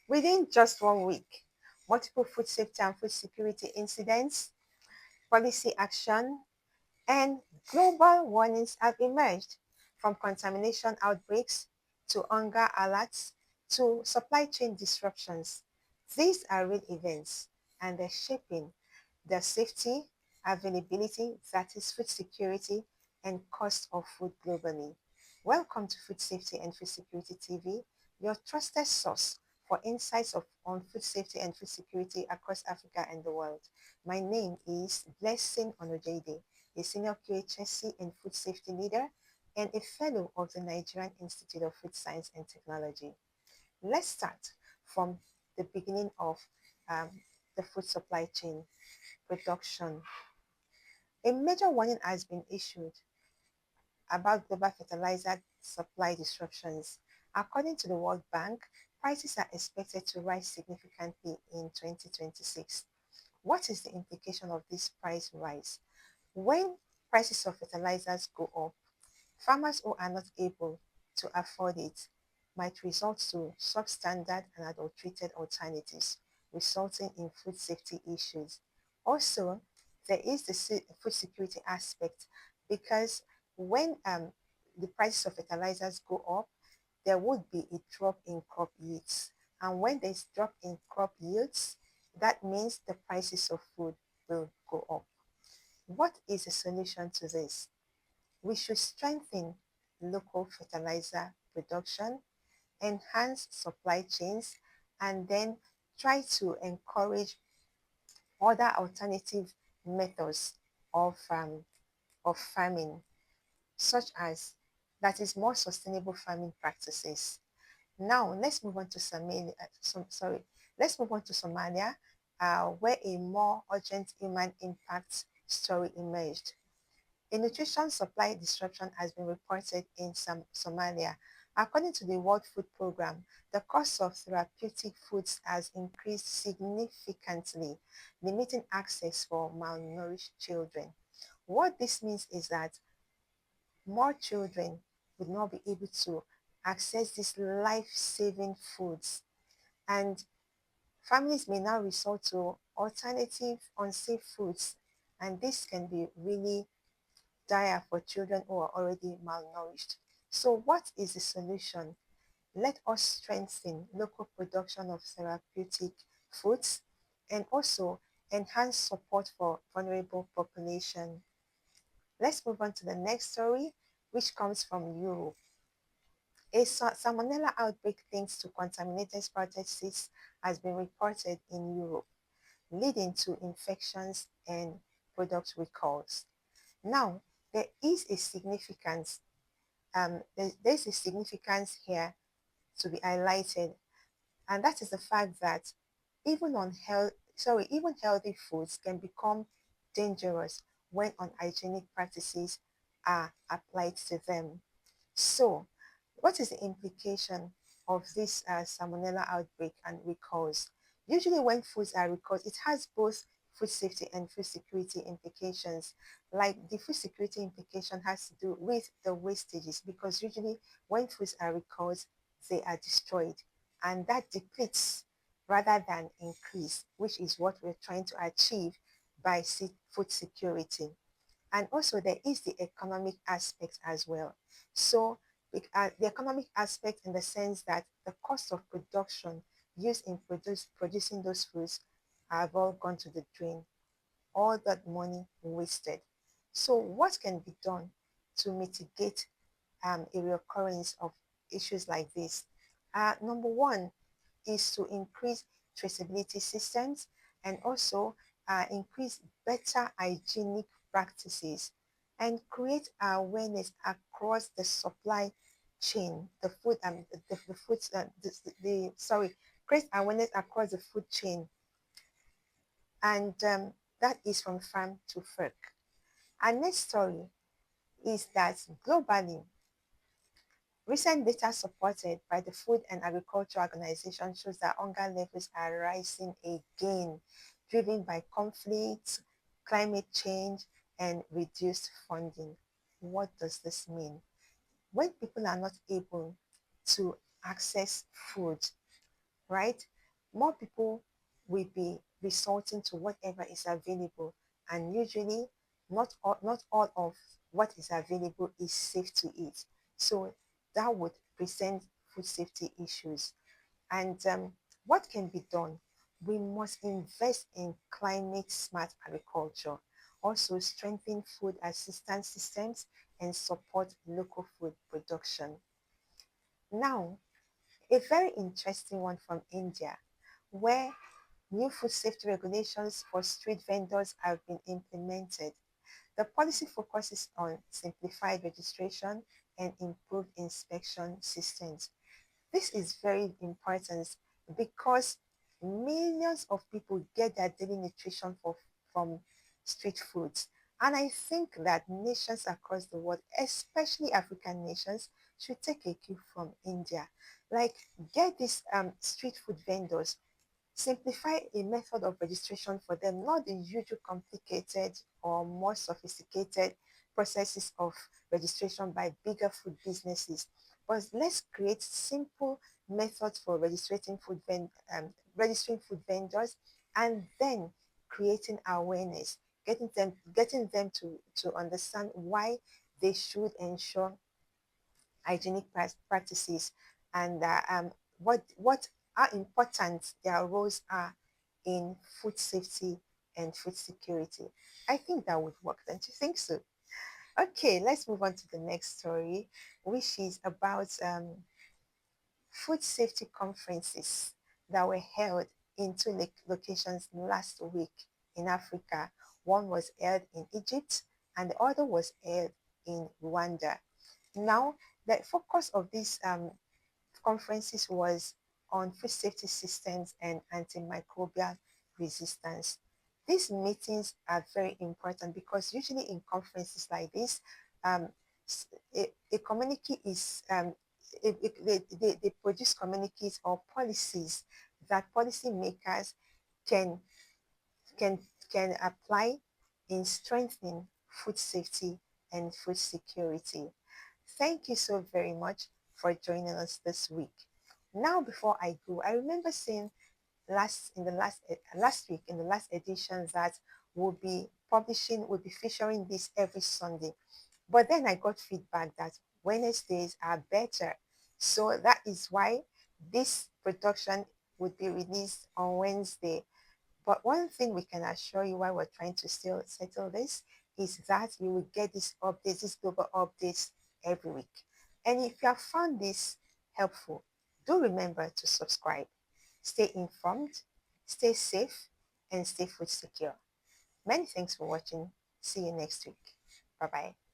Within just 1 week, multiple food safety and food security incidents, policy action, and global warnings have emerged, from contamination outbreaks to hunger alerts to supply chain disruptions. These are real events, and they're shaping the safety, availability, that is food security, and cost of food globally. Welcome to Food Safety and Food Security TV, your trusted source for insights on food safety and food security across Africa and the world. My name is Blessing Onojede, a senior QHSC and food safety leader and a fellow of the Nigerian Institute of Food Science and Technology. Let's start from the beginning of um, the food supply chain production. A major warning has been issued about global fertilizer supply disruptions. According to the World Bank, prices are expected to rise significantly in 2026. What is the implication of this price rise? When prices of fertilizers go up, farmers who are not able to afford it might resort to substandard and adulterated alternatives, resulting in food safety issues. Also, there is the food security aspect, because when the prices of fertilizers go up, there would be a drop in crop yields. And when there's drop in crop yields, that means the prices of food will go up. What is the solution to this? We should strengthen local fertilizer production, enhance supply chains, and then try to encourage other alternative methods of farming, such as that is more sustainable farming practices. Now, let's move on to let's move on to Somalia, where a more urgent human impact story emerged. A nutrition supply disruption has been reported in Somalia. According to the World Food Programme, the cost of therapeutic foods has increased significantly, limiting access for malnourished children. What this means is that more children would not be able to access these life-saving foods, and families may now resort to alternative unsafe foods, and this can be really dire for children who are already malnourished. So, what is the solution? Let us strengthen local production of therapeutic foods and also enhance support for vulnerable population. Let's move on to the next story, which comes from Europe. A salmonella outbreak linked to contaminated sprouted seeds has been reported in Europe, leading to infections and product recalls. Now, there is a significance. There's a significance here to be highlighted, and that is the fact that even healthy foods can become dangerous when unhygienic practices are applied to them. So, what is the implication of this salmonella outbreak and recalls? Usually, when foods are recalled, it has both food safety and food security implications. Like the food security implication has to do with the wastages, because usually when foods are recalled, they are destroyed, and that depletes rather than increase, which is what we're trying to achieve by food security. And also, there is the economic aspect as well. So, the economic aspect in the sense that the cost of production used in producing those foods have all gone to the drain, all that money wasted. So, what can be done to mitigate a reoccurrence of issues like this? Number one is to increase traceability systems and also increase better hygienic practices and create awareness across the supply chain, the food the food the sorry create awareness across the food chain, and that is from farm to fork. Our next story is that globally, recent data supported by the Food and Agriculture Organization shows that hunger levels are rising again, driven by conflicts, climate change, and reduced funding. What does this mean? When people are not able to access food, right? more people will be resorting to whatever is available, and usually not all of what is available is safe to eat. So that would present food safety issues. And what can be done? We must invest in climate smart agriculture, also strengthen food assistance systems, and support local food production. Now, a very interesting one from India, where new food safety regulations for street vendors have been implemented. The policy focuses on simplified registration and improved inspection systems. This is very important because millions of people get their daily nutrition from street foods. And I think that nations across the world, especially African nations, should take a cue from India. Like, get these street food vendors, simplify a method of registration for them, not the usual complicated or more sophisticated processes of registration by bigger food businesses. But let's create simple methods for registering food vendors, and then creating awareness, getting them to understand why they should ensure hygienic practices, and what how important their roles are in food safety and food security. I think that would work. Don't you think so? Okay, let's move on to the next story, which is about food safety conferences that were held in two locations last week in Africa. One was held in Egypt, and the other was held in Rwanda. Now, the focus of these conferences was on food safety systems and antimicrobial resistance. These meetings are very important because usually in conferences like this, um, a community is they produce communiques or policies that policymakers can can can apply in strengthening food safety and food security. Thank you so very much for joining us this week. Now, before I go, I remember saying last week in the last edition that we'll be featuring this every Sunday. But then I got feedback that Wednesdays are better. So that is why this production would be released on Wednesday. But one thing we can assure you while we're trying to still settle this is that you will get these updates, these global updates every week. And if you have found this helpful, do remember to subscribe. Stay informed, stay safe, and stay food secure. Many thanks for watching. See you next week. Bye bye.